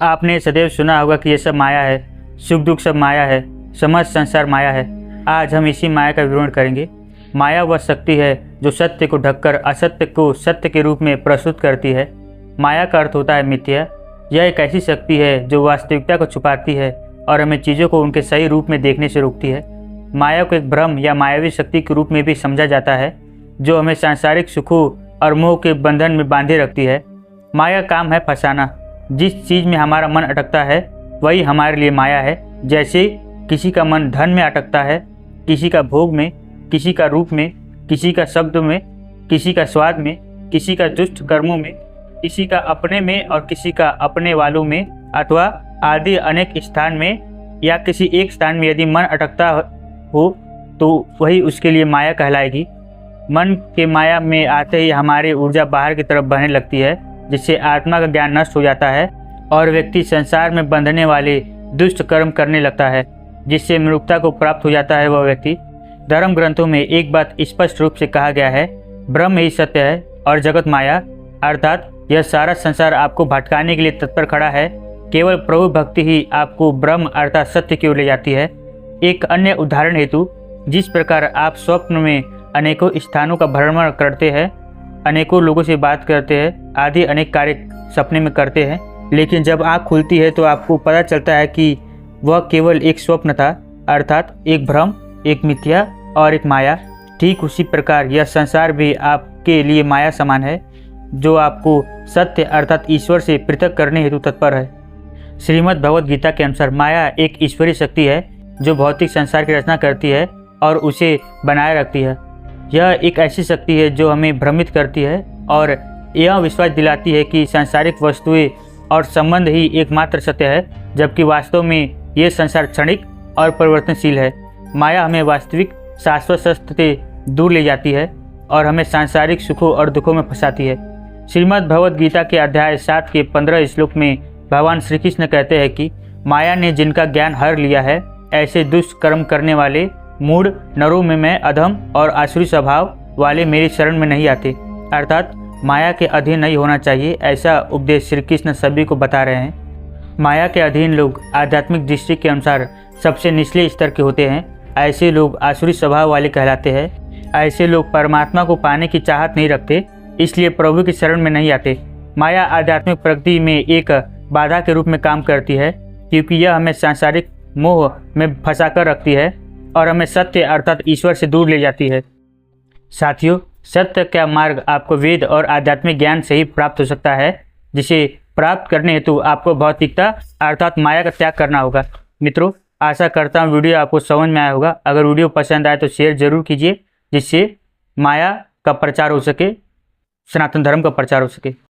आपने सदैव सुना होगा कि ये सब माया है, सुख दुख सब माया है, समस्त संसार माया है। आज हम इसी माया का विवरण करेंगे। माया वह शक्ति है जो सत्य को ढककर असत्य को सत्य के रूप में प्रस्तुत करती है। माया का अर्थ होता है मिथ्या। यह एक ऐसी शक्ति है जो वास्तविकता को छुपाती है और हमें चीज़ों को उनके सही रूप में देखने से रोकती है। माया को एक भ्रम या मायावी शक्ति के रूप में भी समझा जाता है जो हमें सांसारिक सुखों और मोह के बंधन में बांधे रखती है। माया का काम है फंसाना। जिस चीज़ में हमारा मन अटकता है वही हमारे लिए माया है। जैसे किसी का मन धन में अटकता है, किसी का भोग में, किसी का रूप में, किसी का शब्द में, किसी का स्वाद में, किसी का दुष्ट कर्मों में, किसी का अपने में और किसी का अपने वालों में, अथवा आदि अनेक स्थान में या किसी एक स्थान में यदि मन अटकता हो तो वही उसके लिए माया कहलाएगी। मन के माया में आते ही हमारी ऊर्जा बाहर की तरफ बहने लगती है, जिससे आत्मा का ज्ञान नष्ट हो जाता है और व्यक्ति संसार में बंधने वाले दुष्ट कर्म करने लगता है, जिससे मृत्यु को प्राप्त हो जाता है वह व्यक्ति। धर्म ग्रंथों में एक बात स्पष्ट रूप से कहा गया है, ब्रह्म ही सत्य है और जगत माया, अर्थात यह सारा संसार आपको भटकाने के लिए तत्पर खड़ा है। केवल प्रभु भक्ति ही आपको ब्रह्म अर्थात सत्य की ओर ले जाती है। एक अन्य उदाहरण हेतु, जिस प्रकार आप स्वप्न में अनेकों स्थानों का भ्रमण करते हैं, अनेकों लोगों से बात करते हैं, आदि अनेक कार्य सपने में करते हैं, लेकिन जब आँख खुलती है तो आपको पता चलता है कि वह केवल एक स्वप्न था, अर्थात एक भ्रम, एक मिथ्या और एक माया। ठीक उसी प्रकार यह संसार भी आपके लिए माया समान है, जो आपको सत्य अर्थात ईश्वर से पृथक करने हेतु तत्पर है। श्रीमद् भगवद गीता के अनुसार माया एक ईश्वरीय शक्ति है जो भौतिक संसार की रचना करती है और उसे बनाए रखती है। यह एक ऐसी शक्ति है जो हमें भ्रमित करती है और यह विश्वास दिलाती है कि सांसारिक वस्तुएं और संबंध ही एकमात्र सत्य है, जबकि वास्तव में ये संसार क्षणिक और परिवर्तनशील है। माया हमें वास्तविक शाश्वत सत्य से दूर ले जाती है और हमें सांसारिक सुखों और दुखों में फंसाती है। श्रीमद् भगवद गीता के अध्याय 7 के 15 श्लोक में भगवान श्री कृष्ण कहते हैं कि माया ने जिनका ज्ञान हर लिया है, ऐसे दुष्ट कर्म करने वाले मूढ़ नरों में मैं अधम और आसुरी स्वभाव वाले मेरी शरण में नहीं आते। अर्थात माया के अधीन नहीं होना चाहिए, ऐसा उपदेश श्री कृष्ण सभी को बता रहे हैं। माया के अधीन लोग आध्यात्मिक दृष्टि के अनुसार सबसे निचले स्तर के होते हैं। ऐसे लोग आसुरी स्वभाव वाले कहलाते हैं। ऐसे लोग परमात्मा को पाने की चाहत नहीं रखते, इसलिए प्रभु की शरण में नहीं आते। माया आध्यात्मिक प्रगति में एक बाधा के रूप में काम करती है, क्योंकि यह हमें सांसारिक मोह में फंसा कर रखती है और हमें सत्य अर्थात ईश्वर से दूर ले जाती है। साथियों, सत्य का मार्ग आपको वेद और आध्यात्मिक ज्ञान से ही प्राप्त हो सकता है, जिसे प्राप्त करने हेतु आपको भौतिकता अर्थात माया का त्याग करना होगा। मित्रों, आशा करता हूँ वीडियो आपको समझ में आया होगा। अगर वीडियो पसंद आए तो शेयर जरूर कीजिए, जिससे माया का प्रचार हो सके, सनातन धर्म का प्रचार हो सके।